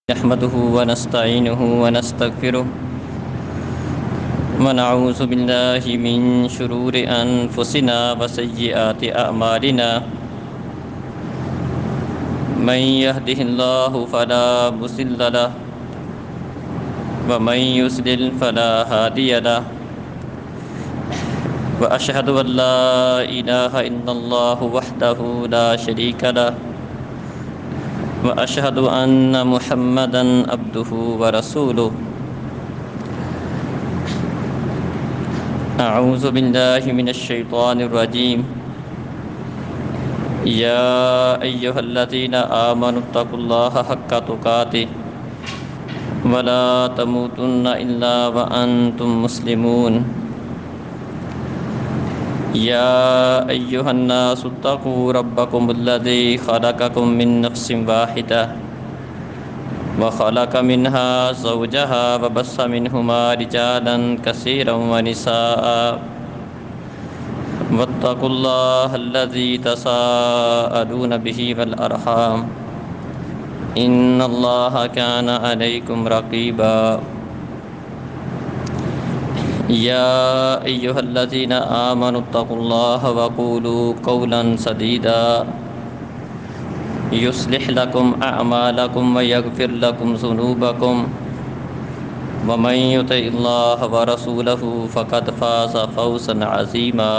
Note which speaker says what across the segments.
Speaker 1: نحمده ونستعينه ونستغفره ونعوذ بالله من شرور أنفسنا وسيئات أعمالنا من يهده الله فلا مضل له ومن يضلل فلا هادي له وأشهد أن لا إله إلا الله وحده لا شريك له وأشهد أن محمدًا عبده ورسوله أعوذ بالله من الشيطان الرجيم يا أيها الذين آمنوا اتقوا الله حق تقاته ولا تموتن إلا وأنتم مسلمون يا أيها الناس اتقوا ربكم الذي خلقكم من نفس واحدة وخلق منها زوجها وبث منهما رجالا كثيرا ونساء واتقوا الله الذي تساءلون به والأرحام إن الله كان عليكم رقيبا يا أيها الذين آمنوا اتقوا الله وقولوا قولا سديدا يصلح لكم أعمالكم ويغفر لكم ذنوبكم ومن يطع الله ورسوله فقد فاز فوزا عظيما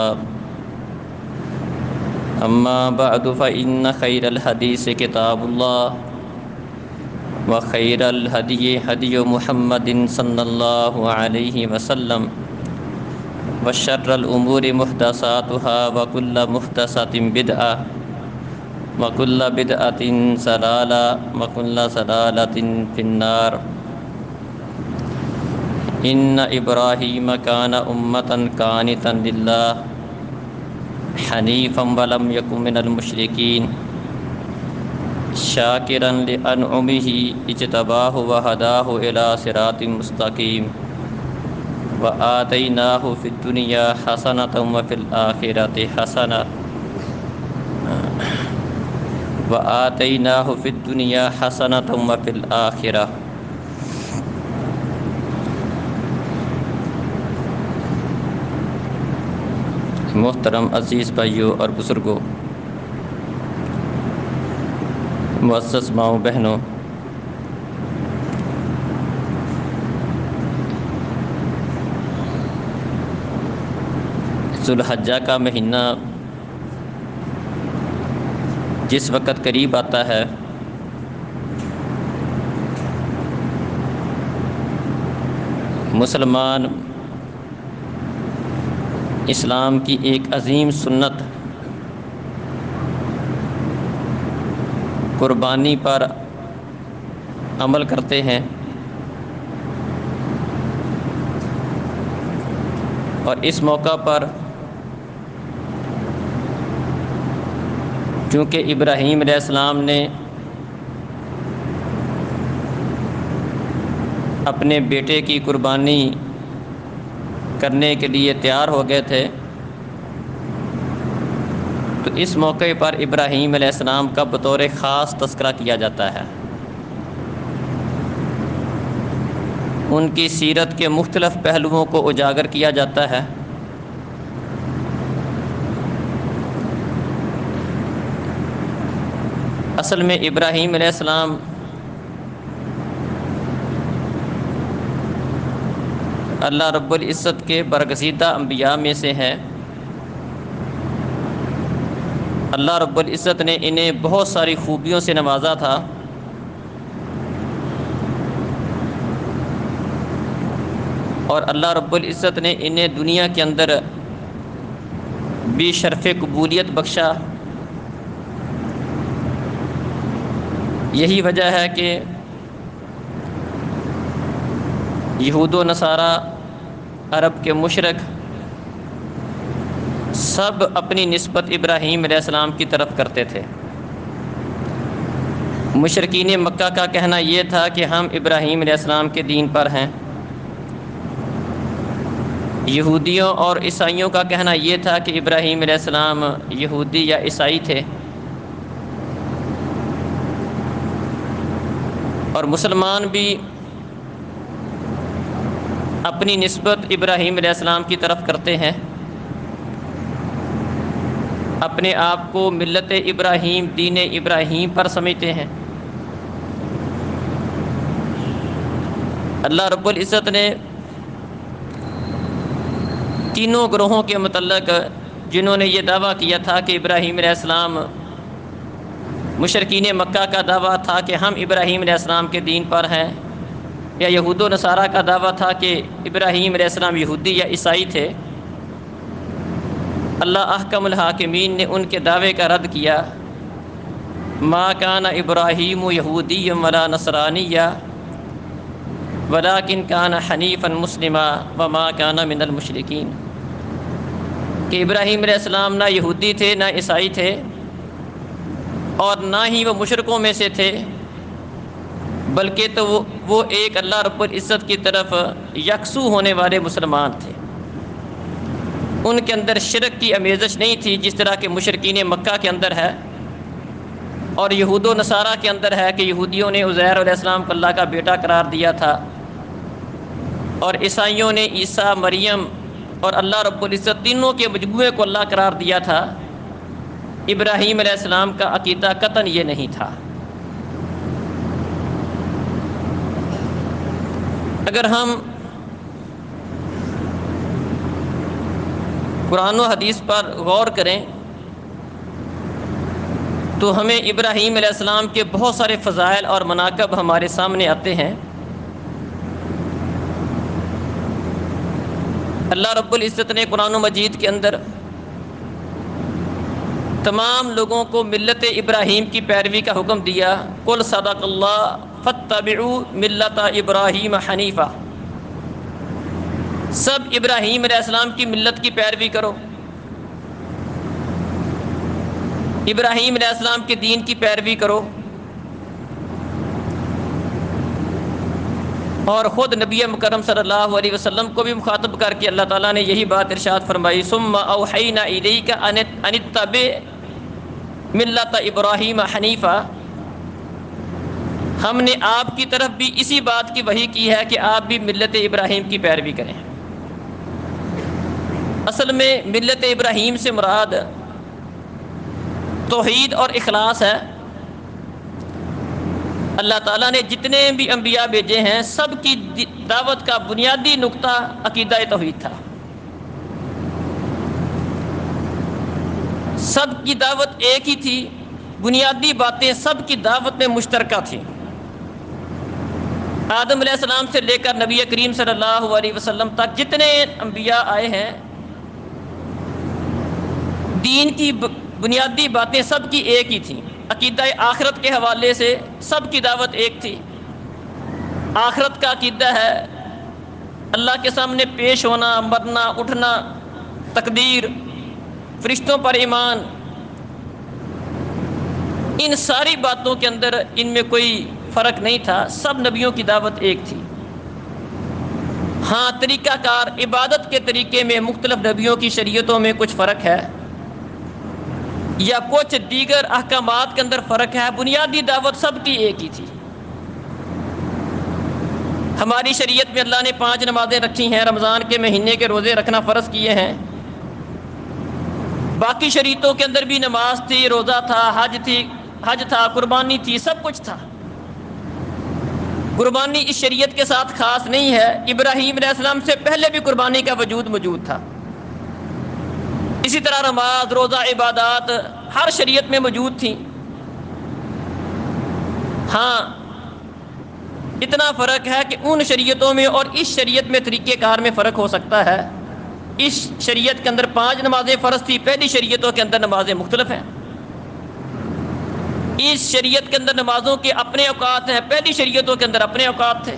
Speaker 1: أما بعد فإن خير الحديث كتاب الله وخير الهدي هدي محمد صلى الله عليه وسلم وشر الأمور محدثاتها وكل محدثة بدعة وكل بدعة ضلالة وكل ضلالة في النار إن إبراهيم كان أمة قانتا لله حنيفا ولم يكن من المشركين شاكرا لأنعمه اجتباه وهداه إلى صراط مستقيم وآتيناه في الدنيا حسنة وفي الآخرة حسنة وآتيناه في الدنيا حسنة وفي الآخرة محترم عزیز بھائیوں اور بزرگوں، معزز ماؤں بہنوں، ذوالحجہ کا مہینہ جس وقت قریب آتا ہے مسلمان اسلام کی ایک عظیم سنت قربانی پر عمل کرتے ہیں، اور اس موقع پر چونکہ ابراہیم علیہ السلام نے اپنے بیٹے کی قربانی کرنے کے لیے تیار ہو گئے تھے، تو اس موقع پر ابراہیم علیہ السلام کا بطور خاص تذکرہ کیا جاتا ہے۔ ان کی سیرت کے مختلف پہلوؤں کو اجاگر کیا جاتا ہے، اصل میں ابراہیم علیہ السلام اللہ رب العزت کے برگزیدہ انبیاء میں سے ہیں۔ اللہ رب العزت نے انہیں بہت ساری خوبیوں سے نوازا تھا، اور اللہ رب العزت نے انہیں دنیا کے اندر بھی شرف قبولیت بخشا۔ یہی وجہ ہے کہ یہود و نصارہ، عرب کے مشرک سب اپنی نسبت ابراہیم علیہ السلام کی طرف کرتے تھے۔ مشرکین مکہ کا کہنا یہ تھا کہ ہم ابراہیم علیہ السلام کے دین پر ہیں، یہودیوں اور عیسائیوں کا کہنا یہ تھا کہ ابراہیم علیہ السلام یہودی یا عیسائی تھے۔ اور مسلمان بھی اپنی نسبت ابراہیم علیہ السلام کی طرف کرتے ہیں، اپنے آپ کو ملت ابراہیم، دین ابراہیم پر سمجھتے ہیں۔ اللہ رب العزت نے تینوں گروہوں کے متعلق جنہوں نے یہ دعویٰ کیا تھا کہ ابراہیم علیہ السلام، مشرکین مکہ کا دعویٰ تھا کہ ہم ابراہیم علیہ السلام کے دین پر ہیں، یا یہود و نصارہ کا دعویٰ تھا کہ ابراہیم علیہ السلام یہودی یا عیسائی تھے، اللہ احکم الحاکمین نے ان کے دعوے کا رد کیا۔ ما کان ابراہیم یہودی ولا نصرانیہ ولکن کان حنیفا مسلما وما کان من المشرکین، کہ ابراہیم علیہ السلام نہ یہودی تھے نہ عیسائی تھے، اور نہ ہی وہ مشرکوں میں سے تھے، بلکہ تو وہ ایک اللہ رب العزت کی طرف یکسو ہونے والے مسلمان تھے۔ ان کے اندر شرک کی آمیزش نہیں تھی جس طرح کہ مشرکین مکہ کے اندر ہے، اور یہود و نصارہ کے اندر ہے کہ یہودیوں نے عزیر علیہ السلام کو اللہ کا بیٹا قرار دیا تھا، اور عیسائیوں نے عیسیٰ، مریم اور اللہ رب العزت تینوں کے مجموعے کو اللہ قرار دیا تھا۔ ابراہیم علیہ السلام کا عقیدہ قطعاً یہ نہیں تھا۔ اگر ہم قرآن و حدیث پر غور کریں تو ہمیں ابراہیم علیہ السلام کے بہت سارے فضائل اور مناقب ہمارے سامنے آتے ہیں۔ اللہ رب العزت نے قرآن مجید کے اندر تمام لوگوں کو ملت ابراہیم کی پیروی کا حکم دیا۔ قل صدق اللہ فاتبعوا ملت ابراہیم حنیفہ، سب ابراہیم علیہ السلام کی ملت کی پیروی کرو، ابراہیم علیہ السلام کے دین کی پیروی کرو۔ اور خود نبی مکرم صلی اللہ علیہ وسلم کو بھی مخاطب کر کے اللہ تعالیٰ نے یہی بات ارشاد فرمائی، ثم اوحینا الیک ان اتبع ملت ابراہیم حنیفہ، ہم نے آپ کی طرف بھی اسی بات کی وحی کی ہے کہ آپ بھی ملت ابراہیم کی پیروی کریں۔ اصل میں ملت ابراہیم سے مراد توحید اور اخلاص ہے۔ اللہ تعالیٰ نے جتنے بھی انبیاء بھیجے ہیں سب کی دعوت کا بنیادی نقطہ عقیدہ توحید تھا۔ سب کی دعوت ایک ہی تھی، بنیادی باتیں سب کی دعوت میں مشترکہ تھیں۔ آدم علیہ السلام سے لے کر نبی کریم صلی اللہ علیہ وسلم تک جتنے انبیاء آئے ہیں، دین کی بنیادی باتیں سب کی ایک ہی تھیں۔ عقیدہ آخرت کے حوالے سے سب کی دعوت ایک تھی۔ آخرت کا عقیدہ ہے اللہ کے سامنے پیش ہونا، مرنا، اٹھنا، تقدیر، فرشتوں پر ایمان، ان ساری باتوں کے اندر ان میں کوئی فرق نہیں تھا، سب نبیوں کی دعوت ایک تھی۔ ہاں، طریقہ کار، عبادت کے طریقے میں مختلف نبیوں کی شریعتوں میں کچھ فرق ہے، یا کچھ دیگر احکامات کے اندر فرق ہے، بنیادی دعوت سب کی ایک ہی تھی۔ ہماری شریعت میں اللہ نے 5 نمازیں رکھی ہیں، رمضان کے مہینے کے روزے رکھنا فرض کیے ہیں۔ باقی شریعتوں کے اندر بھی نماز تھی، روزہ تھا، حج تھا، قربانی تھی، سب کچھ تھا۔ قربانی اس شریعت کے ساتھ خاص نہیں ہے، ابراہیم علیہ السلام سے پہلے بھی قربانی کا وجود موجود تھا۔ اسی طرح نماز، روزہ، عبادات ہر شریعت میں موجود تھیں۔ ہاں، اتنا فرق ہے کہ ان شریعتوں میں اور اس شریعت میں طریقہ کار میں فرق ہو سکتا ہے۔ اس شریعت کے اندر 5 نمازیں فرض تھی، پہلی شریعتوں کے اندر نمازیں مختلف ہیں۔ اس شریعت کے اندر نمازوں کے اپنے اوقات ہیں، پہلی شریعتوں کے اندر اپنے اوقات تھے۔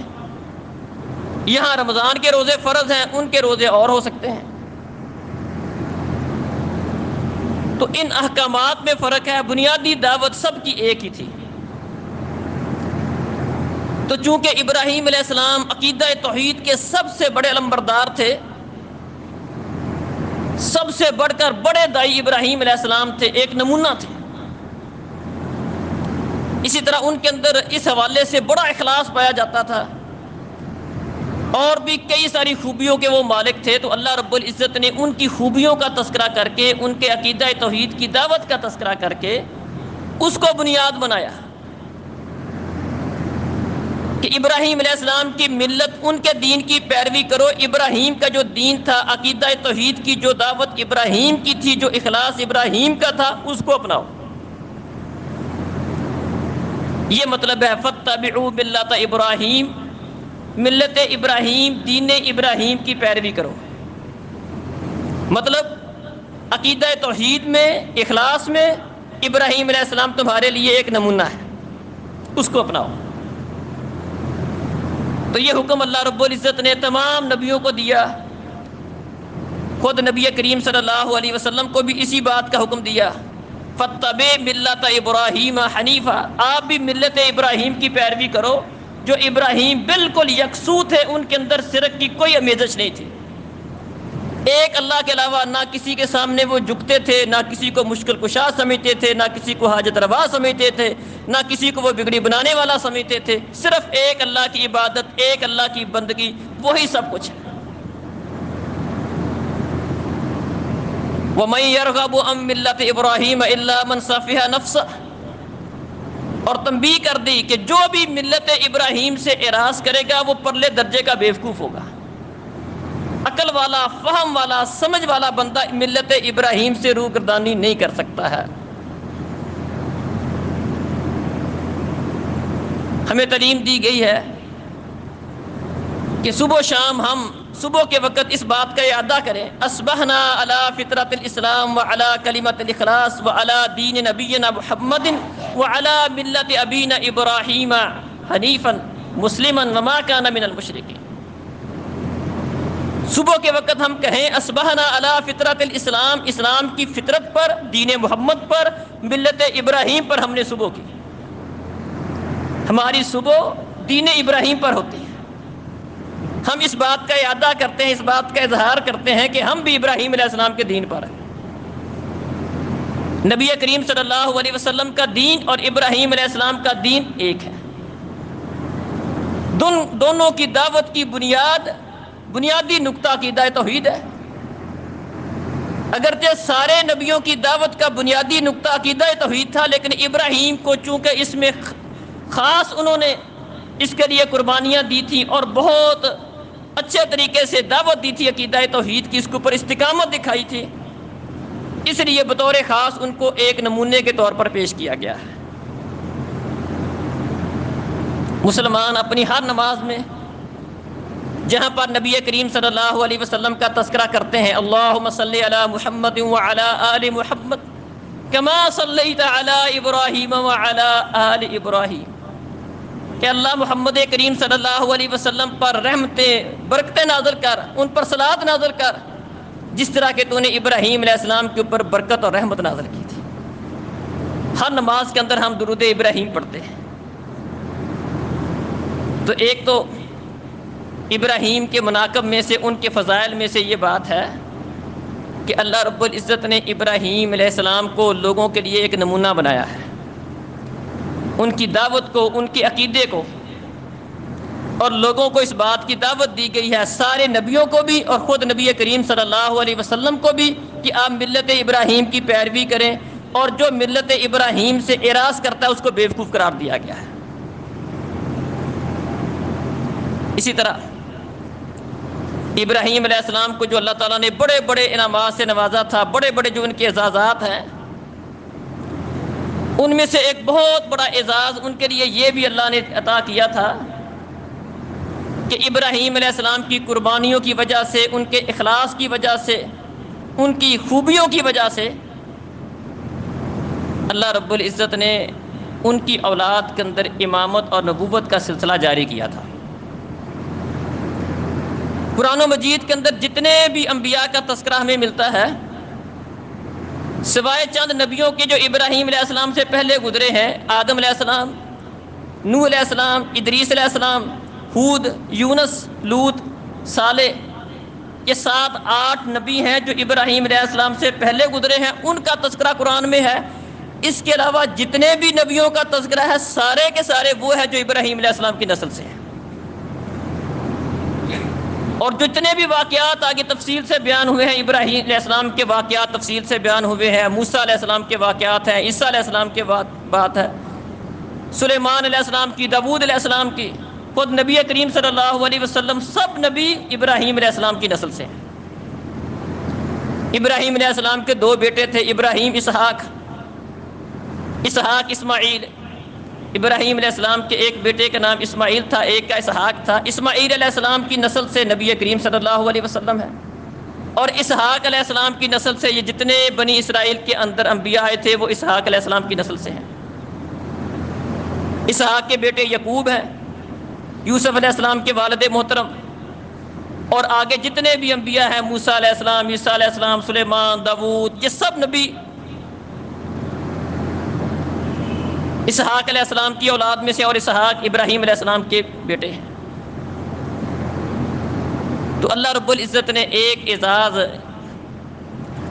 Speaker 1: یہاں رمضان کے روزے فرض ہیں، ان کے روزے اور ہو سکتے ہیں۔ تو ان احکامات میں فرق ہے، بنیادی دعوت سب کی ایک ہی تھی۔ تو چونکہ ابراہیم علیہ السلام عقیدہ توحید کے سب سے بڑے علمبردار تھے، سب سے بڑھ کر بڑے دائی ابراہیم علیہ السلام تھے، ایک نمونہ تھے۔ اسی طرح ان کے اندر اس حوالے سے بڑا اخلاص پایا جاتا تھا، اور بھی کئی ساری خوبیوں کے وہ مالک تھے۔ تو اللہ رب العزت نے ان کی خوبیوں کا تذکرہ کر کے، ان کے عقیدہ توحید کی دعوت کا تذکرہ کر کے اس کو بنیاد بنایا کہ ابراہیم علیہ السلام کی ملت، ان کے دین کی پیروی کرو۔ ابراہیم کا جو دین تھا، عقیدہ توحید کی جو دعوت ابراہیم کی تھی، جو اخلاص ابراہیم کا تھا، اس کو اپناؤ۔ یہ مطلب ہے فاتبعوا ملت ابراہیم، ملت ابراہیم، دین ابراہیم کی پیروی کرو۔ مطلب عقیدہ توحید میں، اخلاص میں ابراہیم علیہ السلام تمہارے لیے ایک نمونہ ہے، اس کو اپناؤ۔ تو یہ حکم اللہ رب العزت نے تمام نبیوں کو دیا، خود نبی کریم صلی اللہ علیہ وسلم کو بھی اسی بات کا حکم دیا، فاتبع ملت ابراہیم حنیفا، آپ بھی ملت ابراہیم کی پیروی کرو، جو ابراہیم بالکل یکسو تھے، ان کے اندر شرک کی کوئی آمیزش نہیں تھی۔ ایک اللہ کے علاوہ نہ کسی کے سامنے وہ جھکتے تھے، نہ کسی کو مشکل کشا سمجھتے تھے، نہ کسی کو حاجت روا سمجھتے تھے، نہ کسی کو وہ بگڑی بنانے والا سمجھتے تھے۔ صرف ایک اللہ کی عبادت، ایک اللہ کی بندگی، وہی سب کچھ ہے۔ وَمَن يَرْغَبُ عَن مِّلَّةِ إِبْرَاهِيمَ إِلَّا مَن سَفِهَ نَفْسَهُ، اور تنبیہ کر دی کہ جو بھی ملت ابراہیم سے اعراض کرے گا وہ پرلے درجے کا بیوقوف ہوگا۔ عقل والا، فہم والا، سمجھ والا بندہ ملت ابراہیم سے روگردانی نہیں کر سکتا ہے۔ ہمیں تعلیم دی گئی ہے کہ صبح و شام ہم صبح کے وقت اس بات کا اعادہ کریں، اصبحنا علی فطرت الاسلام وعلی کلمت الاخلاص وعلی دین نبینا محمد وعلی ملت ابینا ابراہیم حنیفا مسلما وما کان من المشرکین۔ صبح کے وقت ہم کہیں اصبحنا علی فطرت الاسلام، اسلام کی فطرت پر، دین محمد پر، ملت ابراہیم پر ہم نے صبح کی۔ ہماری صبح دین ابراہیم پر ہوتی ہے۔ ہم اس بات کا اعادہ کرتے ہیں، اس بات کا اظہار کرتے ہیں کہ ہم بھی ابراہیم علیہ السلام کے دین پر ہیں۔ نبی کریم صلی اللہ علیہ وسلم کا دین اور ابراہیم علیہ السلام کا دین ایک ہے۔ دونوں کی دعوت کی بنیادی نقطہ عقیدہ توحید ہے۔ اگرچہ سارے نبیوں کی دعوت کا بنیادی نقطہ عقیدہ توحید تھا، لیکن ابراہیم کو چونکہ اس میں خاص انہوں نے اس کے لیے قربانیاں دی تھیں اور بہت اچھے طریقے سے دعوت دی تھی عقیدہ توحید کی، اس کے اوپر استقامت دکھائی تھی، اس لیے بطور خاص ان کو ایک نمونے کے طور پر پیش کیا گیا ہے۔ مسلمان اپنی ہر نماز میں جہاں پر نبی کریم صلی اللہ علیہ وسلم کا تذکرہ کرتے ہیں، اللہم صلی علی محمد وعلی آل محمد کما صلیت علی ابراہیم وعلی آل ابراہیم، کہ اللہ محمد کریم صلی اللہ علیہ وسلم پر رحمتیں، برکتیں نازل کر، ان پر صلوات نازل کر، جس طرح کہ تو نے ابراہیم علیہ السلام کے اوپر برکت اور رحمت نازل کی تھی۔ ہر نماز کے اندر ہم درود ابراہیم پڑھتے ہیں۔ تو ایک تو ابراہیم کے مناقب میں سے، ان کے فضائل میں سے یہ بات ہے کہ اللہ رب العزت نے ابراہیم علیہ السلام کو لوگوں کے لیے ایک نمونہ بنایا ہے، ان کی دعوت کو، ان کے عقیدے کو، اور لوگوں کو اس بات کی دعوت دی گئی ہے، سارے نبیوں کو بھی اور خود نبی کریم صلی اللہ علیہ وسلم کو بھی، کہ آپ ملت ابراہیم کی پیروی کریں، اور جو ملت ابراہیم سے اعراض کرتا ہے اس کو بیوقوف قرار دیا گیا ہے۔ اسی طرح ابراہیم علیہ السلام کو جو اللہ تعالیٰ نے بڑے بڑے انعامات سے نوازا تھا، بڑے بڑے جو ان کے اعزازات ہیں، ان میں سے ایک بہت بڑا اعزاز ان کے لیے یہ بھی اللہ نے عطا کیا تھا کہ ابراہیم علیہ السلام کی قربانیوں کی وجہ سے، ان کے اخلاص کی وجہ سے، ان کی خوبیوں کی وجہ سے اللہ رب العزت نے ان کی اولاد کے اندر امامت اور نبوت کا سلسلہ جاری کیا تھا۔ قرآن و مجید کے اندر جتنے بھی انبیاء کا تذکرہ ہمیں ملتا ہے، سوائے چند نبیوں کے جو ابراہیم علیہ السلام سے پہلے گزرے ہیں، آدم علیہ السلام، نوح علیہ السلام، ادریس علیہ السلام، ہود، یونس، لوط، صالح، یہ 7-8 نبی ہیں جو ابراہیم علیہ السلام سے پہلے گزرے ہیں، ان کا تذکرہ قرآن میں ہے۔ اس کے علاوہ جتنے بھی نبیوں کا تذکرہ ہے سارے کے سارے وہ ہیں جو ابراہیم علیہ السلام کی نسل سے ہیں، اور جتنے بھی واقعات آگے تفصیل سے بیان ہوئے ہیں ابراہیم علیہ السلام کے واقعات تفصیل سے بیان ہوئے ہیں، موسیٰ علیہ السلام کے واقعات ہیں، عیسیٰ علیہ السلام کے بات ہے، سلیمان علیہ السلام کی، داؤد علیہ السلام کی، خود نبی کریم صلی اللہ علیہ وسلم سب نبی ابراہیم علیہ السلام کی نسل سے ہیں۔ ابراہیم علیہ السلام کے دو بیٹے تھے، ابراہیم اسحاق اسماعیل۔ ابراہیم علیہ السلام کے ایک بیٹے کا نام اسماعیل تھا، ایک کا اسحاق تھا۔ اسماعیل علیہ السلام کی نسل سے نبی کریم صلی اللہ علیہ وسلم ہے، اور اسحاق علیہ السلام کی نسل سے یہ جتنے بنی اسرائیل کے اندر انبیاء آئے تھے وہ اسحاق علیہ السلام کی نسل سے ہیں۔ اسحاق کے بیٹے یعقوب ہیں، یوسف علیہ السلام کے والد محترم، اور آگے جتنے بھی انبیاء ہیں، موسیٰ علیہ السلام، عیسیٰ علیہ السلام، سلیمان، داؤد، یہ سب نبی اسحاق علیہ السلام کی اولاد میں سے، اور اسحاق ابراہیم علیہ السلام کے بیٹے ہیں۔ تو اللہ رب العزت نے ایک اعزاز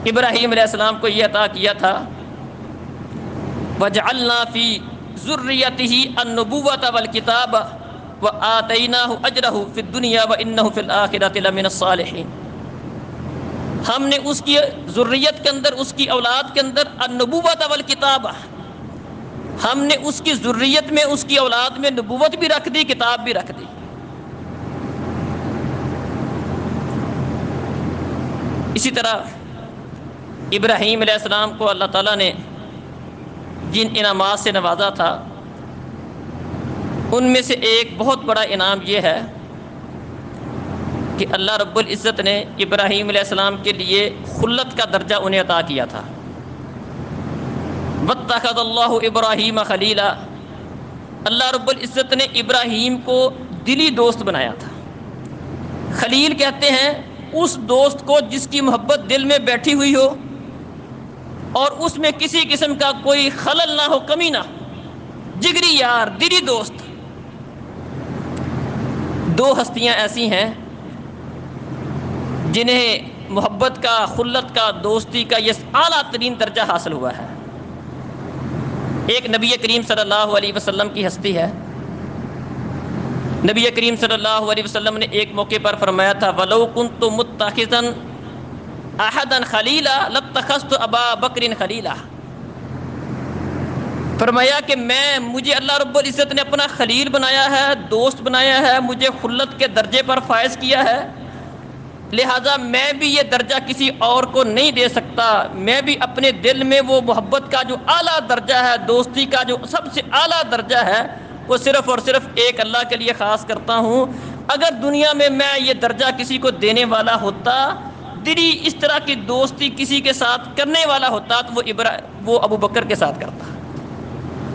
Speaker 1: ابراہیم علیہ السلام کو یہ عطا کیا تھا، وَجَعَلْنَا فِي ذُرِّيَّتِهِ النُّبُوَّةَ وَالْكِتَابَ وَآتَيْنَاهُ أَجْرَهُ فِي الدُّنْيَا وَإِنَّهُ فِي الْآخِرَةِ لَمِنَ الصَّالِحِينَ۔ ہم نے اس کی ذریت کے اندر، اس کی اولاد کے اندر النبوۃ والکتاب، ہم نے اس کی ذریت میں، اس کی اولاد میں نبوت بھی رکھ دی، کتاب بھی رکھ دی۔ اسی طرح ابراہیم علیہ السلام کو اللہ تعالیٰ نے جن انعامات سے نوازا تھا ان میں سے ایک بہت بڑا انعام یہ ہے کہ اللہ رب العزت نے ابراہیم علیہ السلام کے لیے خلت کا درجہ انہیں عطا کیا تھا۔ وَاتَّخَذَ اللَّهُ إِبْرَاهِيمَ خَلِيلًا، اللہ رب العزت نے ابراہیم کو دلی دوست بنایا تھا۔ خلیل کہتے ہیں اس دوست کو جس کی محبت دل میں بیٹھی ہوئی ہو اور اس میں کسی قسم کا کوئی خلل نہ ہو، کمی نہ ہو، جگری یار، دلی دوست۔ دو ہستیاں ایسی ہیں جنہیں محبت کا، خلت کا، دوستی کا یہ اعلیٰ ترین درجہ حاصل ہوا ہے۔ ایک نبی کریم صلی اللہ علیہ وسلم کی ہستی ہے۔ نبی کریم صلی اللہ علیہ وسلم نے ایک موقع پر فرمایا تھا، وَلَوْ كُنْتُ مُتَّخِذًا أَحَدًا خَلِيلًا لَاتَّخَذْتُ أَبَا بَكْرٍ خَلِيلًا۔ فرمایا کہ مجھے اللہ رب العزت نے اپنا خلیل بنایا ہے، دوست بنایا ہے، مجھے خلت کے درجے پر فائز کیا ہے، لہٰذا میں بھی یہ درجہ کسی اور کو نہیں دے سکتا۔ میں بھی اپنے دل میں وہ محبت کا جو اعلیٰ درجہ ہے، دوستی کا جو سب سے اعلیٰ درجہ ہے، وہ صرف اور صرف ایک اللہ کے لیے خاص کرتا ہوں۔ اگر دنیا میں میں یہ درجہ کسی کو دینے والا ہوتا، دلی اس طرح کی دوستی کسی کے ساتھ کرنے والا ہوتا، تو وہ ابو بکر کے ساتھ کرتا۔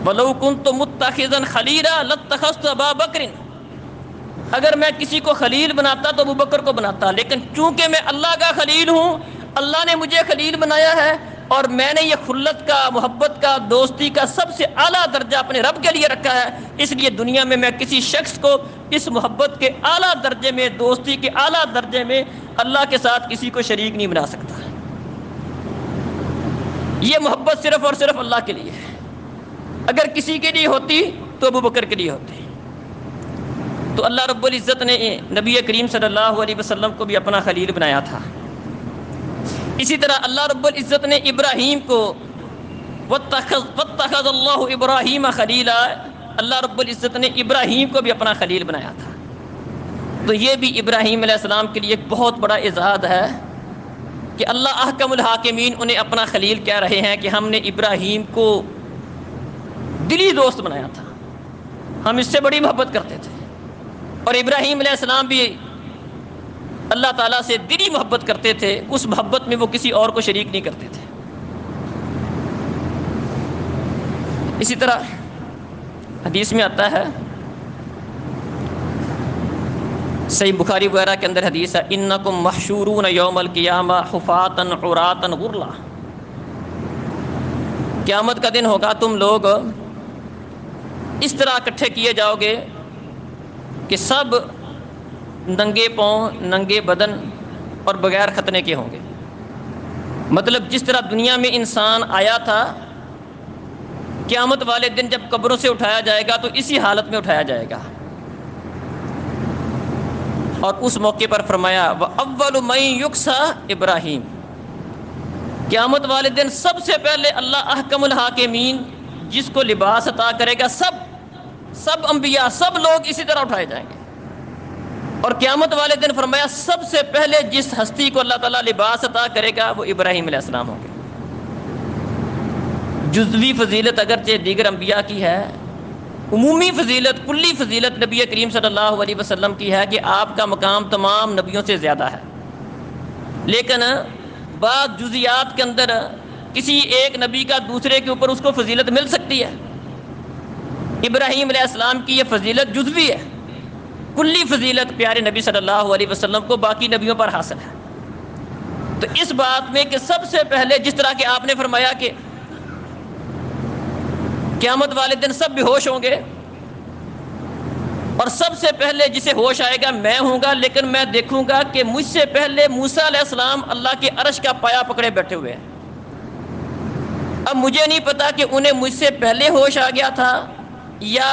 Speaker 1: وَلَوْ كُنْتُ مُتَّخِذًا خَلِيلًا لَاتَّخَذْتُ أَبَا بَكْرٍ، اگر میں کسی کو خلیل بناتا تو ابو بکر کو بناتا، لیکن چونکہ میں اللہ کا خلیل ہوں، اللہ نے مجھے خلیل بنایا ہے، اور میں نے یہ خلت کا، محبت کا، دوستی کا سب سے اعلیٰ درجہ اپنے رب کے لیے رکھا ہے، اس لیے دنیا میں میں کسی شخص کو اس محبت کے اعلیٰ درجے میں، دوستی کے اعلیٰ درجے میں اللہ کے ساتھ کسی کو شریک نہیں بنا سکتا۔ یہ محبت صرف اور صرف اللہ کے لیے ہے۔ اگر کسی کے لیے ہوتی تو ابو بکر کے لیے ہوتی۔ تو اللہ رب العزت نے نبی کریم صلی اللہ علیہ وسلم کو بھی اپنا خلیل بنایا تھا۔ اسی طرح اللہ رب العزت نے ابراہیم کو وَاتَّخَذَ اللَّهُ إِبْرَاهِيمَ خَلِيلًا، اللہ رب العزت نے ابراہیم کو بھی اپنا خلیل بنایا تھا۔ تو یہ بھی ابراہیم علیہ السلام کے لیے ایک بہت بڑا اعزاز ہے کہ اللہ احکم الحاکمین انہیں اپنا خلیل کہہ رہے ہیں کہ ہم نے ابراہیم کو دلی دوست بنایا تھا، ہم اس سے بڑی محبت کرتے تھے۔ اور ابراہیم علیہ السلام بھی اللہ تعالیٰ سے دلی محبت کرتے تھے، اس محبت میں وہ کسی اور کو شریک نہیں کرتے تھے۔ اسی طرح حدیث میں آتا ہے، صحیح بخاری وغیرہ کے اندر حدیث ہے، انکم محشورون یوم القیامہ حفاۃ عراۃ غرلا، قیامت کا دن ہوگا تم لوگ اس طرح اکٹھے کیے جاؤ گے کہ سب ننگے پاؤں، ننگے بدن اور بغیر ختنے کے ہوں گے۔ مطلب جس طرح دنیا میں انسان آیا تھا قیامت والے دن جب قبروں سے اٹھایا جائے گا تو اسی حالت میں اٹھایا جائے گا، اور اس موقع پر فرمایا وَأَوَّلُ مَن يُكْسَى ابراہیم، قیامت والے دن سب سے پہلے اللہ احکم الحاکمین جس کو لباس عطا کرے گا، سب انبیاء، سب لوگ اسی طرح اٹھائے جائیں گے، اور قیامت والے دن فرمایا سب سے پہلے جس ہستی کو اللہ تعالیٰ لباس عطا کرے گا وہ ابراہیم علیہ السلام ہوں گے۔ جزوی فضیلت اگرچہ دیگر انبیاء کی ہے، عمومی فضیلت، کلی فضیلت نبی کریم صلی اللہ علیہ وسلم کی ہے کہ آپ کا مقام تمام نبیوں سے زیادہ ہے، لیکن بعض جزیات کے اندر کسی ایک نبی کا دوسرے کے اوپر اس کو فضیلت مل سکتی ہے۔ ابراہیم علیہ السلام کی یہ فضیلت جزوی ہے، کلی فضیلت پیارے نبی صلی اللہ علیہ وسلم کو باقی نبیوں پر حاصل ہے۔ تو اس بات میں کہ سب سے پہلے جس طرح کہ آپ نے فرمایا کہ قیامت والے دن سب بے ہوش ہوں گے اور سب سے پہلے جسے ہوش آئے گا میں ہوں گا، لیکن میں دیکھوں گا کہ مجھ سے پہلے موسیٰ علیہ السلام اللہ کے عرش کا پایا پکڑے بیٹھے ہوئے ہیں۔ اب مجھے نہیں پتا کہ انہیں مجھ سے پہلے ہوش آ گیا تھا یا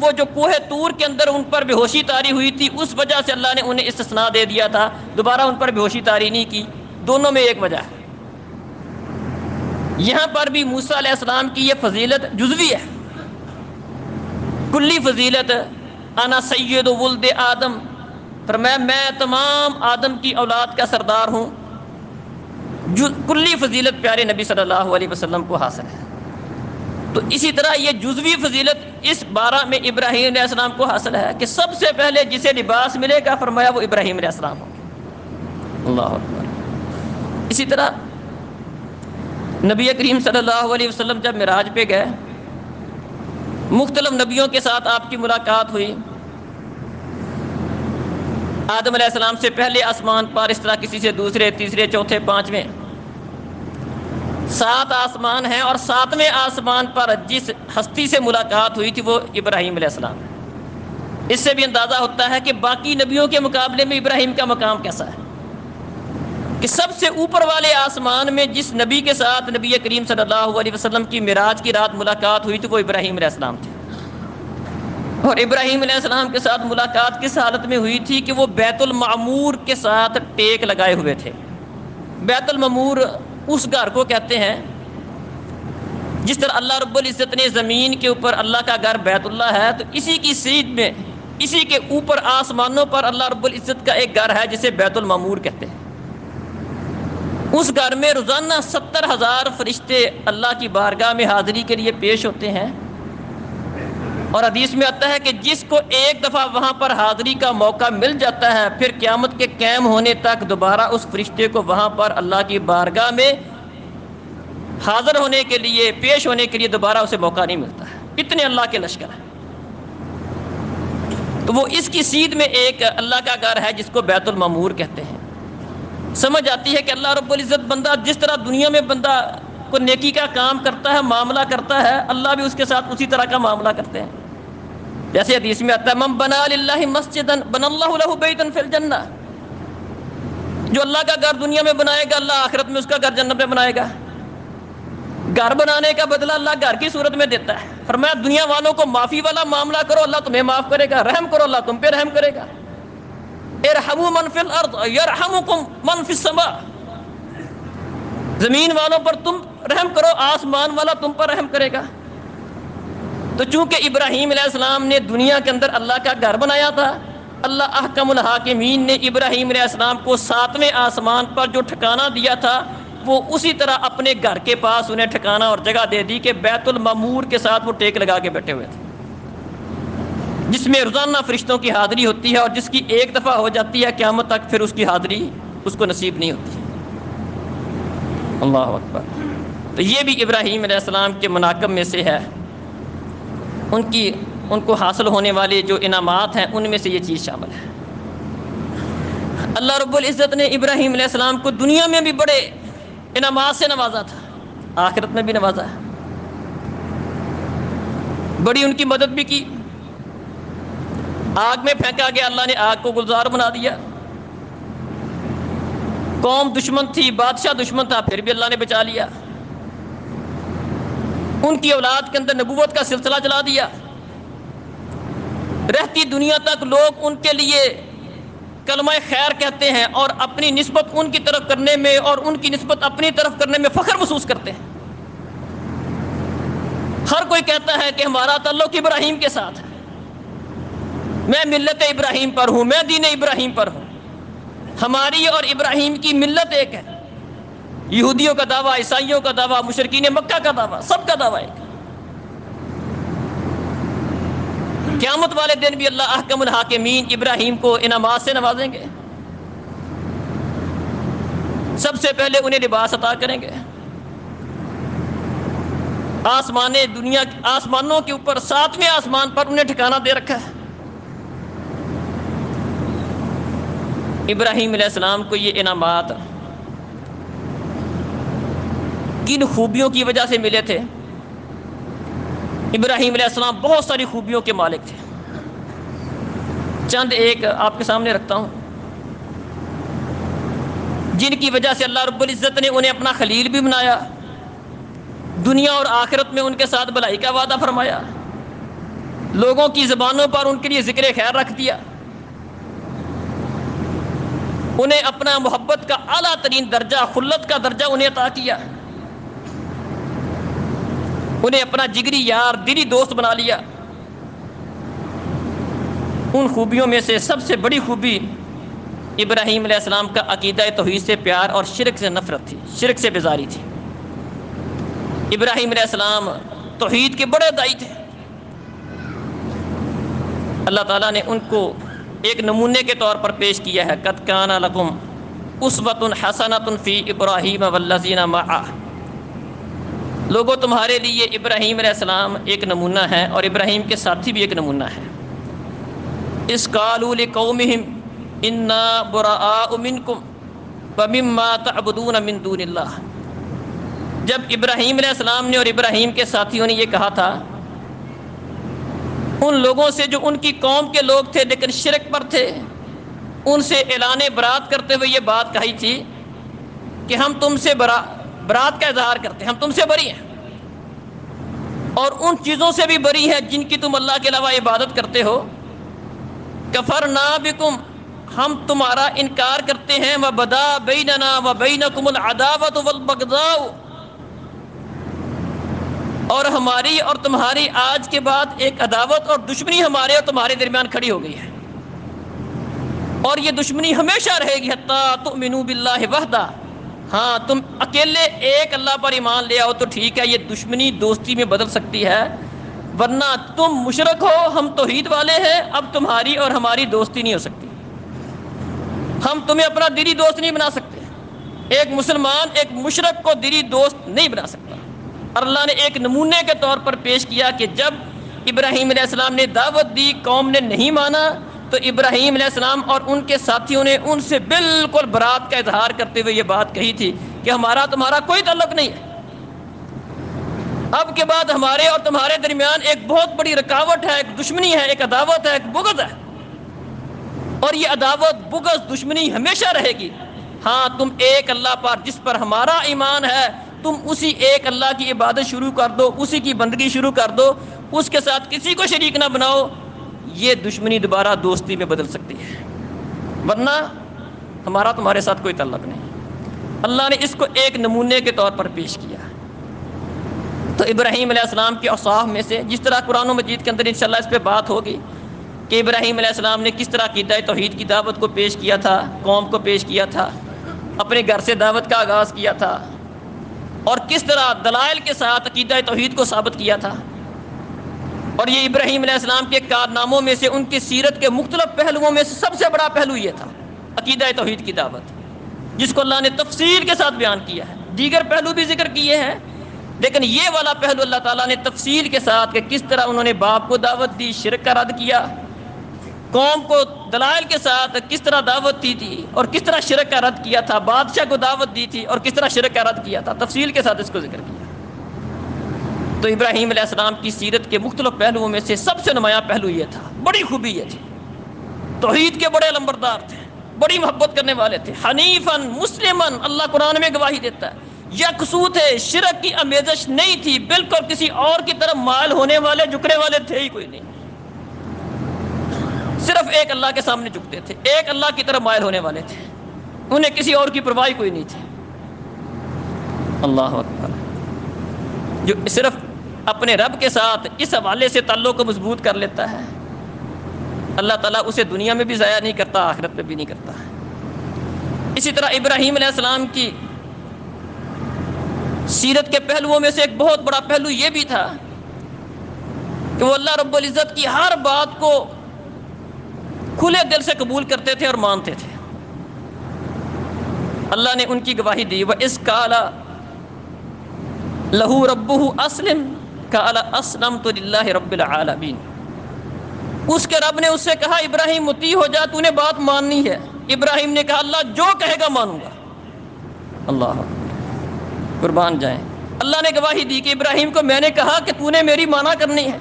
Speaker 1: وہ جو کوہ طور کے اندر ان پر بے ہوشی طاری ہوئی تھی اس وجہ سے اللہ نے انہیں استثناء دے دیا تھا، دوبارہ ان پر بے ہوشی طاری نہیں کی، دونوں میں ایک وجہ ہے۔ یہاں پر بھی موسیٰ علیہ السلام کی یہ فضیلت جزوی ہے، کلی فضیلت انا سید ولد آدم، فرمایا میں تمام آدم کی اولاد کا سردار ہوں، کلی فضیلت پیارے نبی صلی اللہ علیہ وسلم کو حاصل ہے۔ تو اسی طرح یہ جزوی فضیلت اس بارہ میں ابراہیم علیہ السلام کو حاصل ہے کہ سب سے پہلے جسے لباس ملے گا فرمایا وہ ابراہیم علیہ السلام ہوں۔ اللہ اکبر۔ اسی طرح نبی کریم صلی اللہ علیہ وسلم جب معراج پہ گئے، مختلف نبیوں کے ساتھ آپ کی ملاقات ہوئی، آدم علیہ السلام سے پہلے آسمان پر، اس طرح کسی سے دوسرے، تیسرے، چوتھے، پانچویں، 7 آسمان ہیں، اور 7ویں آسمان پر جس ہستی سے ملاقات ہوئی تھی وہ ابراہیم علیہ السلام ہے۔ اس سے بھی اندازہ ہوتا ہے کہ باقی نبیوں کے مقابلے میں ابراہیم کا مقام کیسا ہے، کہ سب سے اوپر والے آسمان میں جس نبی کے ساتھ نبی کریم صلی اللہ علیہ وسلم کی معراج کی رات ملاقات ہوئی تھی وہ ابراہیم علیہ السلام تھے، اور ابراہیم علیہ السلام کے ساتھ ملاقات کس حالت میں ہوئی تھی کہ وہ بیت المعمور کے ساتھ ٹیک لگائے ہوئے تھے۔ بیت المعمور اس گھر کو کہتے ہیں جس طرح اللہ رب العزت نے زمین کے اوپر اللہ کا گھر بیت اللہ ہے، تو اسی کی سیدھ میں، اسی کے اوپر آسمانوں پر اللہ رب العزت کا ایک گھر ہے جسے بیت المعمور کہتے ہیں۔ اس گھر میں روزانہ 70,000 فرشتے اللہ کی بارگاہ میں حاضری کے لیے پیش ہوتے ہیں، اور حدیث میں آتا ہے کہ جس کو ایک دفعہ وہاں پر حاضری کا موقع مل جاتا ہے پھر قیامت کے قائم ہونے تک دوبارہ اس فرشتے کو وہاں پر اللہ کی بارگاہ میں حاضر ہونے کے لیے، پیش ہونے کے لیے دوبارہ اسے موقع نہیں ملتا ہے، اتنے اللہ کے لشکر ہیں۔ تو وہ اس کی سیدھ میں ایک اللہ کا گھر ہے جس کو بیت المعمور کہتے ہیں۔ سمجھ آتی ہے کہ اللہ رب العزت بندہ جس طرح دنیا میں بندہ کو نیکی کا کام کرتا ہے، معاملہ کرتا ہے، اللہ بھی اس کے ساتھ اسی طرح کا معاملہ کرتے ہیں۔ جیسے حدیث میں آتا ہے من بنا للہ مسجدا بنا اللہ لہ بیتا فی الجنہ، جو اللہ کا گھر دنیا میں بنائے گا اللہ آخرت میں اس کا گھر جنت میں بنائے گا۔ گھر بنانے کا بدلہ اللہ گھر کی صورت میں دیتا ہے۔ فرمایا دنیا والوں کو معافی والا معاملہ کرو اللہ تمہیں معاف کرے گا، رحم کرو اللہ تم پہ رحم کرے گا۔ ارحموا من فی الارض یرحمکم من فی السماء، زمین والوں پر تم رحم کرو آسمان والا تم پر رحم کرے گا۔ تو چونکہ ابراہیم علیہ السلام نے دنیا کے اندر اللہ کا گھر بنایا تھا، اللہ احکم الحاکمین نے ابراہیم علیہ السلام کو 7ویں آسمان پر جو ٹھکانہ دیا تھا وہ اسی طرح اپنے گھر کے پاس انہیں ٹھکانہ اور جگہ دے دی کہ بیت المعمور کے ساتھ وہ ٹیک لگا کے بیٹھے ہوئے تھے، جس میں روزانہ فرشتوں کی حاضری ہوتی ہے، اور جس کی ایک دفعہ ہو جاتی ہے قیامت تک پھر اس کی حاضری اس کو نصیب نہیں ہوتی۔ اللہ اکبر۔ تو یہ بھی ابراہیم علیہ السلام کے مناقب میں سے ہے، ان کو حاصل ہونے والے جو انعامات ہیں ان میں سے یہ چیز شامل ہے۔ اللہ رب العزت نے ابراہیم علیہ السلام کو دنیا میں بھی بڑے انعامات سے نوازا تھا، آخرت میں بھی نوازا ہے، بڑی ان کی مدد بھی کی۔ آگ میں پھینکا گیا، اللہ نے آگ کو گلزار بنا دیا۔ قوم دشمن تھی، بادشاہ دشمن تھا، پھر بھی اللہ نے بچا لیا۔ ان کی اولاد کے اندر نبوت کا سلسلہ چلا دیا، رہتی دنیا تک لوگ ان کے لیے کلمہ خیر کہتے ہیں اور اپنی نسبت ان کی طرف کرنے میں اور ان کی نسبت اپنی طرف کرنے میں فخر محسوس کرتے ہیں۔ ہر کوئی کہتا ہے کہ ہمارا تعلق ابراہیم کے ساتھ ہے، میں ملت ابراہیم پر ہوں، میں دین ابراہیم پر ہوں، ہماری اور ابراہیم کی ملت ایک ہے۔ یہودیوں کا دعویٰ، عیسائیوں کا دعویٰ، مشرکین مکہ کا دعویٰ، سب کا دعویٰ ایک ہے۔ قیامت والے دن بھی اللہ احکم الحاکمین ابراہیم کو انعامات سے نوازیں گے۔ سب سے پہلے انہیں لباس عطا کریں گے، آسمانوں کے اوپر 7ویں آسمان پر انہیں ٹھکانہ دے رکھا ہے۔ ابراہیم علیہ السلام کو یہ انعامات کن خوبیوں کی وجہ سے ملے تھے؟ ابراہیم علیہ السلام بہت ساری خوبیوں کے مالک تھے، چند ایک آپ کے سامنے رکھتا ہوں، جن کی وجہ سے اللہ رب العزت نے انہیں اپنا خلیل بھی بنایا، دنیا اور آخرت میں ان کے ساتھ بھلائی کا وعدہ فرمایا، لوگوں کی زبانوں پر ان کے لیے ذکر خیر رکھ دیا، انہیں اپنا محبت کا اعلیٰ ترین درجہ، خلت کا درجہ انہیں عطا کیا، انہیں اپنا جگری یار، دلی دوست بنا لیا۔ ان خوبیوں میں سے سب سے بڑی خوبی ابراہیم علیہ السلام کا عقیدہ توحید سے پیار اور شرک سے نفرت تھی، شرک سے بیزاری تھی۔ ابراہیم علیہ السلام توحید کے بڑے داعی تھے۔ اللہ تعالیٰ نے ان کو ایک نمونے کے طور پر پیش کیا ہے، قد کان لکم اسوۃ حسنۃ فی ابراہیم والذین معہ، لوگوں تمہارے لیے ابراہیم علیہ السلام ایک نمونہ ہے اور ابراہیم کے ساتھی بھی ایک نمونہ ہے۔ اذ قالوا لقومہم انا براء منکم ومما تعبدون من دون اللہ، جب ابراہیم علیہ السلام نے اور ابراہیم کے ساتھیوں نے یہ کہا تھا ان لوگوں سے جو ان کی قوم کے لوگ تھے لیکن شرک پر تھے، ان سے اعلان برات کرتے ہوئے یہ بات کہی تھی کہ ہم تم سے برات کا اظہار کرتے ہیں، ہم تم سے بری ہیں اور ان چیزوں سے بھی بری ہیں جن کی تم اللہ کے علاوہ عبادت کرتے ہو۔ کفرنا بکم، ہم تمہارا انکار کرتے ہیں، وبدا بیننا وبینکم العداوۃ والبغضاء، اور ہماری اور تمہاری آج کے بعد ایک عداوت اور دشمنی ہمارے اور تمہارے درمیان کھڑی ہو گئی ہے، اور یہ دشمنی ہمیشہ رہے گی حتیٰ تؤمنوا باللہ وحدہ، ہاں تم اکیلے ایک اللہ پر ایمان لے آؤ تو ٹھیک ہے، یہ دشمنی دوستی میں بدل سکتی ہے، ورنہ تم مشرک ہو، ہم توحید والے ہیں، اب تمہاری اور ہماری دوستی نہیں ہو سکتی، ہم تمہیں اپنا دلی دوست نہیں بنا سکتے، ایک مسلمان ایک مشرک کو دلی دوست نہیں بنا سکتا۔ اور اللہ نے ایک نمونے کے طور پر پیش کیا کہ جب ابراہیم علیہ السلام نے دعوت دی، قوم نے نہیں مانا، تو ابراہیم علیہ السلام اور ان کے ساتھیوں نے ان سے بالکل برات کا اظہار کرتے ہوئے یہ بات کہی تھی کہ ہمارا تمہارا کوئی تعلق نہیں ہے، اب کے بعد ہمارے اور تمہارے درمیان ایک بہت بڑی رکاوٹ ہے، ایک دشمنی ہے، ایک عداوت ہے، ایک بغض ہے، اور یہ عداوت بغض دشمنی ہمیشہ رہے گی۔ ہاں تم ایک اللہ پر جس پر ہمارا ایمان ہے، تم اسی ایک اللہ کی عبادت شروع کر دو، اسی کی بندگی شروع کر دو، اس کے ساتھ کسی کو شریک نہ بناؤ، یہ دشمنی دوبارہ دوستی میں بدل سکتی ہے، ورنہ ہمارا تمہارے ساتھ کوئی تعلق نہیں۔ اللہ نے اس کو ایک نمونے کے طور پر پیش کیا۔ تو ابراہیم علیہ السلام کے اوصاف میں سے، جس طرح قرآن و مجید کے اندر انشاءاللہ اس پہ بات ہوگی کہ ابراہیم علیہ السلام نے کس طرح عقیدہ توحید کی دعوت کو پیش کیا تھا، قوم کو پیش کیا تھا، اپنے گھر سے دعوت کا آغاز کیا تھا، اور کس طرح دلائل کے ساتھ عقیدہ توحید کو ثابت کیا تھا، اور یہ ابراہیم علیہ السلام کے کارناموں میں سے، ان کی سیرت کے مختلف پہلوؤں میں سے سب سے بڑا پہلو یہ تھا عقیدہ توحید کی دعوت، جس کو اللہ نے تفصیل کے ساتھ بیان کیا ہے۔ دیگر پہلو بھی ذکر کیے ہیں، لیکن یہ والا پہلو اللہ تعالیٰ نے تفصیل کے ساتھ کہ کس طرح انہوں نے باپ کو دعوت دی، شرک کا رد کیا، قوم کو دلائل کے ساتھ کس طرح دعوت دی تھی اور کس طرح شرک کا رد کیا تھا، بادشاہ کو دعوت دی تھی اور کس طرح شرک کا رد کیا تھا، تفصیل کے ساتھ اس کو ذکر کیا۔ تو ابراہیم علیہ السلام کی سیرت کے مختلف پہلوؤں میں سے سب سے نمایاں پہلو یہ تھا، بڑی خوبی یہ تھی، توحید کے بڑے لمبردار تھے، بڑی محبت کرنے والے تھے، حنیفاً مسلماً، اللہ قرآن میں گواہی دیتا ہے یکسو تھے، شرک کی آمیزش نہیں تھی، بالکل کسی اور کی طرف مائل ہونے والے جھکنے والے تھے ہی کوئی نہیں، صرف ایک اللہ کے سامنے جھکتے تھے، ایک اللہ کی طرف مائل ہونے والے تھے، انہیں کسی اور کی پرواہ کوئی نہیں تھی۔ اللہ اکبر۔ جو صرف اپنے رب کے ساتھ اس حوالے سے تعلق کو مضبوط کر لیتا ہے، اللہ تعالیٰ اسے دنیا میں بھی ضائع نہیں کرتا، آخرت میں بھی نہیں کرتا۔ اسی طرح ابراہیم علیہ السلام کی سیرت کے پہلوؤں میں سے ایک بہت بڑا پہلو یہ بھی تھا کہ وہ اللہ رب العزت کی ہر بات کو کھلے دل سے قبول کرتے تھے اور مانتے تھے۔ اللہ نے ان کی گواہی دی، وَإِذْ قَالَ لَهُ رَبُّهُ أَسْلِمْ قَالَ أَسْلَمْتُ لِلَّهِ رَبِّ الْعَالَمِينَ۔ اس کے رب نے اس سے کہا ابراہیم مطیع ہو جا، تو نے بات ماننی ہے۔ ابراہیم نے کہا اللہ جو کہے گا مانوں گا۔ اللہ قربان جائیں۔ اللہ نے گواہی دی کہ ابراہیم کو میں نے کہا کہ تو نے میری مانا کرنی ہے۔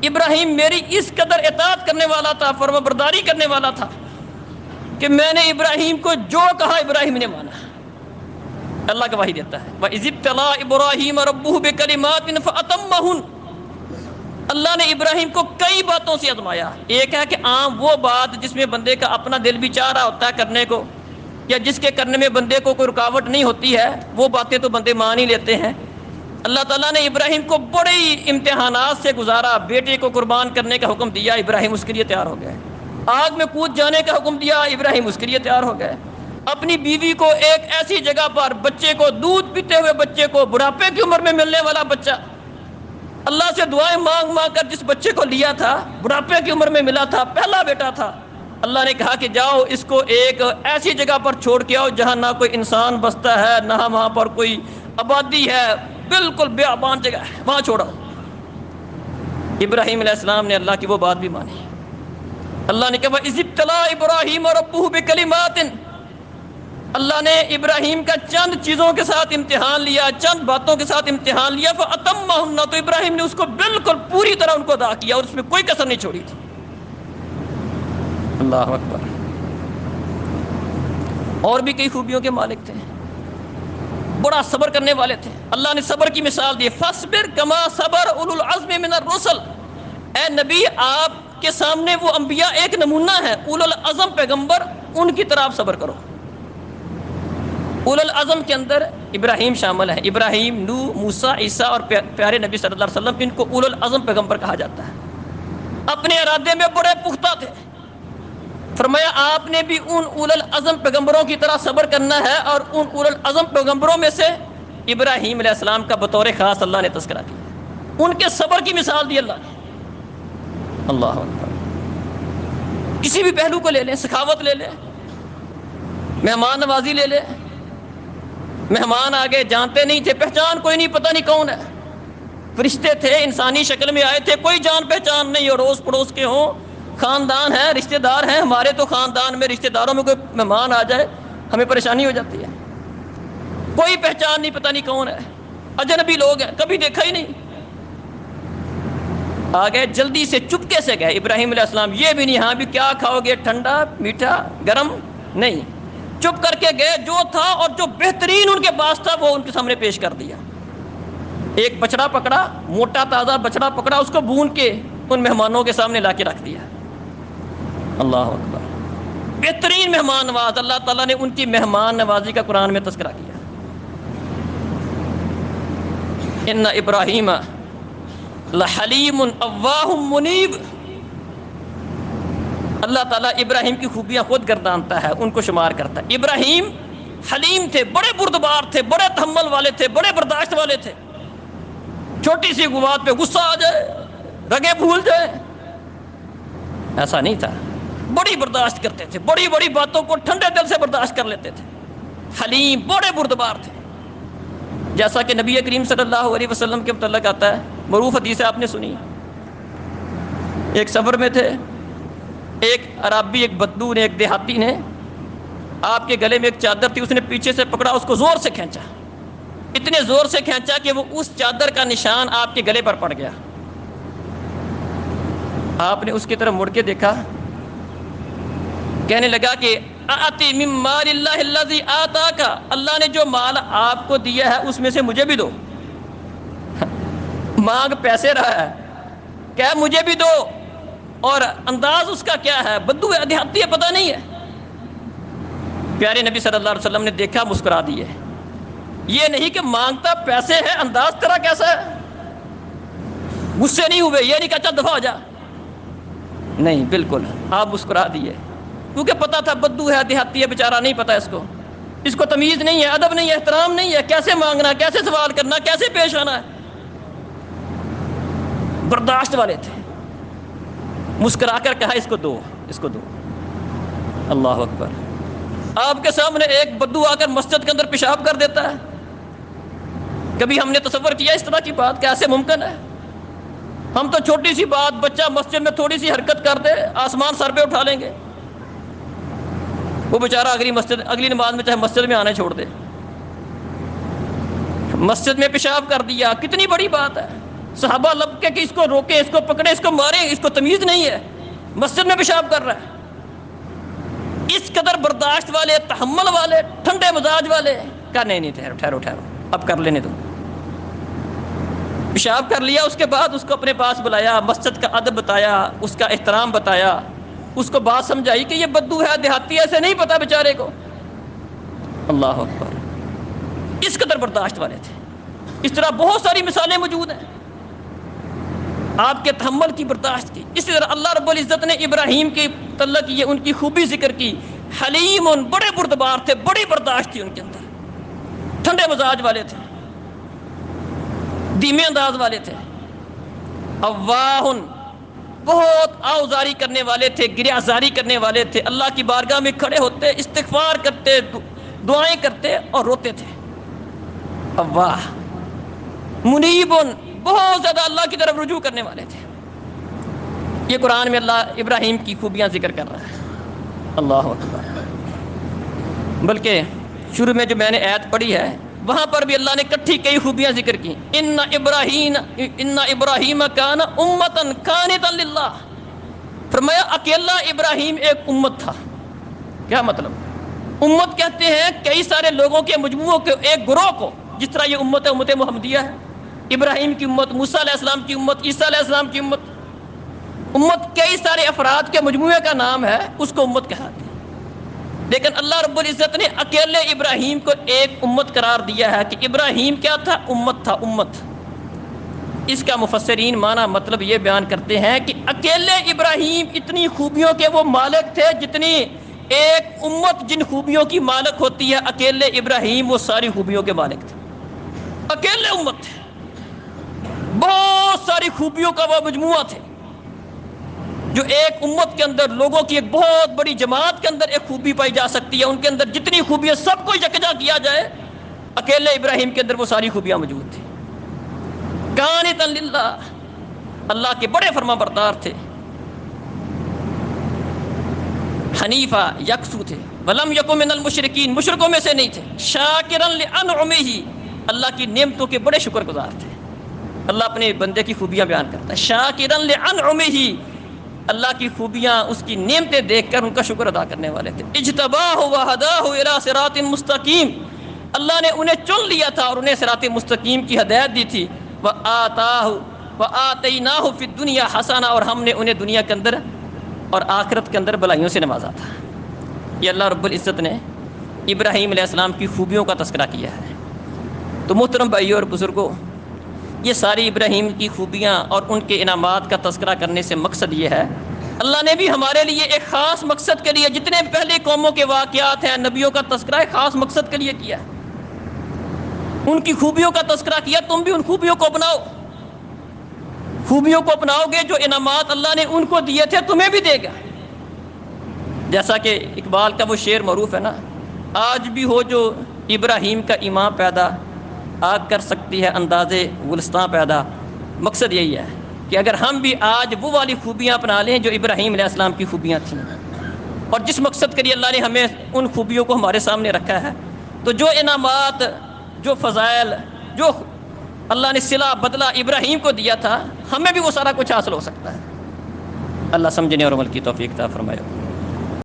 Speaker 1: ابراہیم میری اس قدر اطاعت کرنے والا تھا، فرما برداری کرنے والا تھا کہ میں نے ابراہیم کو جو کہا ابراہیم نے مانا۔ اللہ گواہی دیتا ہے وَإِذِ ابْتَلَىٰ إِبْرَاهِيمَ رَبُّهُ بِكَلِمَاتٍ فَأَتَمَّهُنَّ۔ اللہ نے ابراہیم کو کئی باتوں سے آزمایا۔ ایک ہے کہ عام وہ بات جس میں بندے کا اپنا دل بھی چاہ رہا ہوتا ہے کرنے کو، یا جس کے کرنے میں بندے کو کوئی رکاوٹ نہیں ہوتی ہے، وہ باتیں تو بندے مان ہی لیتے ہیں۔ اللہ تعالیٰ نے ابراہیم کو بڑے امتحانات سے گزارا، بیٹے کو قربان کرنے کا حکم دیا، ابراہیم اس کے لیے تیار ہو گئے۔ آگ میں کود جانے کا حکم دیا، ابراہیم اس کے لیے تیار ہو گئے۔ اپنی بیوی کو ایک ایسی جگہ پر، بچے کو، دودھ پیتے ہوئے بچے کو، بڑھاپے کی عمر میں ملنے والا بچہ، اللہ سے دعائیں مانگ مانگ کر جس بچے کو لیا تھا، بڑھاپے کی عمر میں ملا تھا، پہلا بیٹا تھا، اللہ نے کہا کہ جاؤ اس کو ایک ایسی جگہ پر چھوڑ کے آؤ جہاں نہ کوئی انسان بستا ہے، نہ وہاں پر کوئی آبادی ہے، بالکل بیابان جگہ ہے، وہاں چھوڑا۔ ابراہیم علیہ السلام نے اللہ کی وہ بات بھی مانی۔ اللہ نے کہا وَإِذِ ابْتَلَىٰ إِبْرَاهِيمَ رَبُّهُ بِكَلِمَاتٍ۔ اللہ نے ابراہیم کا چند چیزوں کے ساتھ امتحان لیا، چند باتوں کے ساتھ امتحان لیا، فَأَتَمَّهُنَّ، تو ابراہیم نے اس کو بالکل پوری طرح ان کو ادا کیا اور اس میں کوئی کسر نہیں چھوڑی تھی۔ اللہ اکبر۔ اور بھی کئی خوبیوں کے مالک تھے، بڑا صبر کرنے والے تھے۔ اللہ نے صبر کی مثال دی، فَاصْبِرْ كَمَا صَبَرَ أُولُو الْعَزْمِ مِنَ الرُّسُلِ۔ اے نبی آپ کے سامنے وہ انبیاء ایک نمونہ ہے، اولو العزم پیغمبر، ان کی طرح آپ صبر کرو۔ اولو العزم کے اندر ابراہیم شامل ہے، ابراہیم، نوح، موسیٰ، عیسیٰ اور پیارے نبی صلی اللہ علیہ وسلم، ان کو اولو العزم پیغمبر کہا جاتا ہے۔ اپنے ارادے میں بڑے پختہ تھے، فرمایا آپ نے بھی ان اولو العزم پیغمبروں کی طرح صبر کرنا ہے، اور ان اولو العزم پیغمبروں میں سے ابراہیم علیہ السلام کا بطور خاص اللہ نے تذکرہ کیا، ان کے صبر کی مثال دی اللہ نے۔ اللہ اکبر۔ کسی بھی پہلو کو لے لیں، سخاوت لے لیں، مہمان نوازی لے لیں، مہمان آگے جانتے نہیں تھے، پہچان کوئی نہیں، پتہ نہیں کون ہے، فرشتے تھے، انسانی شکل میں آئے تھے، کوئی جان پہچان نہیں، اور روز پڑوس کے ہوں، خاندان ہیں، رشتہ دار ہیں ہمارے، تو خاندان میں رشتہ داروں میں کوئی مہمان آ جائے ہمیں پریشانی ہو جاتی ہے، کوئی پہچان نہیں، پتہ نہیں کون ہے، اجنبی لوگ ہیں، کبھی دیکھا ہی نہیں، آ گئے جلدی سے، چپکے سے گئے۔ ابراہیم علیہ السلام یہ بھی نہیں ہاں بھی کیا کھاؤ گے، ٹھنڈا، میٹھا، گرم، نہیں، چپ کر کے گئے، جو تھا اور جو بہترین ان کے پاس تھا وہ ان کے سامنے پیش کر دیا۔ ایک بچڑا پکڑا، موٹا تازہ بچڑا پکڑا، اس کو بھون کے ان مہمانوں کے سامنے لا کے رکھ دیا۔ اللہ اکبر۔ بہترین مہمان نواز، اللہ تعالیٰ نے ان کی مہمان نوازی کا قرآن میں تذکرہ کیا۔ ان ابراہیم لحلیم اواہ منیب۔ اللہ تعالیٰ ابراہیم کی خوبیاں خود گردانتا ہے، ان کو شمار کرتا ہے۔ ابراہیم حلیم تھے، بڑے بردبار تھے، بڑے تحمل والے تھے، بڑے برداشت والے تھے، چھوٹی سی بات پہ غصہ آ جائے، رگے بھول جائے، ایسا نہیں تھا، بڑی برداشت کرتے تھے، بڑی بڑی باتوں کو ٹھنڈے دل سے برداشت کر لیتے تھے، حلیم، بڑے بردبار تھے۔ جیسا کہ نبی کریم صلی اللہ علیہ وسلم کے متعلق آتا ہے، معروف حدیث آپ نے سنی، ایک سفر میں تھے، ایک عرابی، ایک بدو نے، ایک دیہاتی نے آپ کے گلے میں ایک چادر تھی، اس نے پیچھے سے پکڑا، اس کو زور سے کھینچا، اتنے زور سے کھینچا کہ وہ اس چادر کا نشان آپ کے گلے پر پڑ گیا۔ آپ نے اس کی طرف مڑ کے دیکھا، کہنے لگا کہ آتی من مال اللہ الذی آتاک، اللہ نے جو مال آپ کو دیا ہے اس میں سے مجھے بھی دو. مانگ پیسے رہا ہے، کہ مجھے بھی دو. اور انداز اس کا کیا ہے؟ بدو ہے، دیہاتی ہے، پتہ نہیں ہے. پیارے نبی صلی اللہ علیہ وسلم نے دیکھا، مسکرا دیے. یہ نہیں کہ مانگتا پیسے ہے، انداز تیرا کیسا ہے. غصے نہیں ہوئے، یہ نہیں کہ اچھا دفع ہو جا، نہیں، بالکل آپ مسکرا دیے، کیونکہ پتا تھا بدو ہے، دیہاتی ہے، بیچارہ نہیں پتا اس کو تمیز نہیں ہے، ادب نہیں ہے، احترام نہیں ہے، کیسے مانگنا، کیسے سوال کرنا، کیسے پیش آنا ہے. برداشت والے تھے، مسکرا کر کہا اس کو دو، اس کو دو. اللہ اکبر. آپ کے سامنے ایک بدو آ کر مسجد کے اندر پیشاب کر دیتا ہے. کبھی ہم نے تصور کیا اس طرح کی بات کیسے ممکن ہے؟ ہم تو چھوٹی سی بات، بچہ مسجد میں تھوڑی سی حرکت کر دے، آسمان سر پہ اٹھا لیں گے. وہ بیچارہ اگلی نماز میں چاہے مسجد میں آنے چھوڑ دے. مسجد میں پیشاب کر دیا، کتنی بڑی بات ہے. صحابہ لب کے کہ اس کو روکے، اس کو پکڑے، اس کو مارے، اس کو تمیز نہیں ہے، مسجد میں پیشاب کر رہا ہے. اس قدر برداشت والے، تحمل والے، ٹھنڈے مزاج والے، کہا نہیں، ٹھہرو، اب کر لینے دو. پیشاب کر لیا، اس کے بعد اس کو اپنے پاس بلایا، مسجد کا ادب بتایا، اس کا احترام بتایا، اس کو بات سمجھائی کہ یہ بدو ہے، دیہاتی ایسے نہیں پتا بیچارے کو. اللہ اکبر. اس قدر برداشت والے تھے. اس طرح بہت ساری مثالیں موجود ہیں آپ کے تحمل کی، برداشت کی. اسی طرح اللہ رب العزت نے ابراہیم کے تعلق یہ ان کی خوبی ذکر کی. حلیم، بڑے بردبار تھے، بڑی برداشت تھی ان کے اندر، ٹھنڈے مزاج والے تھے، دھیمے انداز والے تھے. اواہ، بہت آوزاری کرنے والے تھے، گریہزاری کرنے والے تھے. اللہ کی بارگاہ میں کھڑے ہوتے، استغفار کرتے، دعائیں کرتے اور روتے تھے. اواہ. منیب، بہت زیادہ اللہ کی طرف رجوع کرنے والے تھے. یہ قرآن میں اللہ ابراہیم کی خوبیاں ذکر کر رہا ہے. اللہ اکبر. بلکہ شروع میں جو میں نے آیت پڑھی ہے وہاں پر بھی اللہ نے کٹھی کئی خوبیاں ذکر کی. ان ابراہیم کان امۃ قانتا للہ. فرمایا اکیلا ابراہیم ایک امت تھا. کیا مطلب؟ امت کہتے ہیں کئی سارے لوگوں کے مجموعوں کے ایک گروہ کو، جس طرح یہ امت ہے، امت محمدیہ ہے. ابراہیم کی امت، موسیٰ علیہ السلام کی امت، عیسیٰ علیہ السلام کی امت. امت کئی سارے افراد کے مجموعے کا نام ہے، اس کو امت کہاتے ہیں. لیکن اللہ رب العزت نے اکیلے ابراہیم کو ایک امت قرار دیا ہے کہ ابراہیم کیا تھا؟ امت تھا، امت. اس کا مفسرین معنی مطلب یہ بیان کرتے ہیں کہ اکیلے ابراہیم اتنی خوبیوں کے وہ مالک تھے جتنی ایک امت جن خوبیوں کی مالک ہوتی ہے، اکیلے ابراہیم وہ ساری خوبیوں کے مالک تھے. اکیلے امت تھے، بہت ساری خوبیوں کا وہ مجموعہ تھے. جو ایک امت کے اندر لوگوں کی ایک بہت بڑی جماعت کے اندر ایک خوبی پائی جا سکتی ہے، ان کے اندر جتنی خوبیاں سب کو یکجا کیا جائے، اکیلے ابراہیم کے اندر وہ ساری خوبیاں موجود تھیں. قانتا للہ، اللہ کے بڑے فرما بردار تھے. حنیفہ، یکسو تھے. ولم یکن من المشرکین، مشرکوں میں سے نہیں تھے. شاکرا لانعمہ، اللہ کی نعمتوں کے بڑے شکر گزار تھے. اللہ اپنے بندے کی خوبیاں بیان کرتا ہے. شاکرا لانعمہ، اللہ کی خوبیاں، اس کی نعمتیں دیکھ کر ان کا شکر ادا کرنے والے تھے. اجتباہ وہداہ الی صراط مستقیم، اللہ نے انہیں چن لیا تھا اور انہیں صراط مستقیم کی ہدایت دی تھی. وآتیناہ فی الدنیا حسنہ، اور ہم نے انہیں دنیا کے اندر اور آخرت کے اندر بھلائیوں سے نوازا تھا. یہ اللہ رب العزت نے ابراہیم علیہ السلام کی خوبیوں کا تذکرہ کیا ہے. تو محترم بھائیوں اور بزرگوں، یہ ساری ابراہیم کی خوبیاں اور ان کے انعامات کا تذکرہ کرنے سے مقصد یہ ہے، اللہ نے بھی ہمارے لیے ایک خاص مقصد کے لیے، جتنے پہلے قوموں کے واقعات ہیں، نبیوں کا تذکرہ ایک خاص مقصد کے لیے کیا ہے. ان کی خوبیوں کا تذکرہ کیا. تم بھی ان خوبیوں کو اپناؤ. خوبیوں کو اپناؤ گے، جو انعامات اللہ نے ان کو دیے تھے تمہیں بھی دے گا. جیسا کہ اقبال کا وہ شعر معروف ہے نا، آج بھی ہو جو ابراہیم کا ایمان پیدا، آگ کر سکتی ہے اندازے گلستان پیدا. مقصد یہی ہے کہ اگر ہم بھی آج وہ والی خوبیاں اپنا لیں جو ابراہیم علیہ السلام کی خوبیاں تھیں، اور جس مقصد کے لیے اللہ نے ہمیں ان خوبیوں کو ہمارے سامنے رکھا ہے، تو جو انعامات، جو فضائل، جو اللہ نے صلہ بدلہ ابراہیم کو دیا تھا، ہمیں بھی وہ سارا کچھ حاصل ہو سکتا ہے. اللہ سمجھنے اور عمل کی توفیق عطا فرمائے.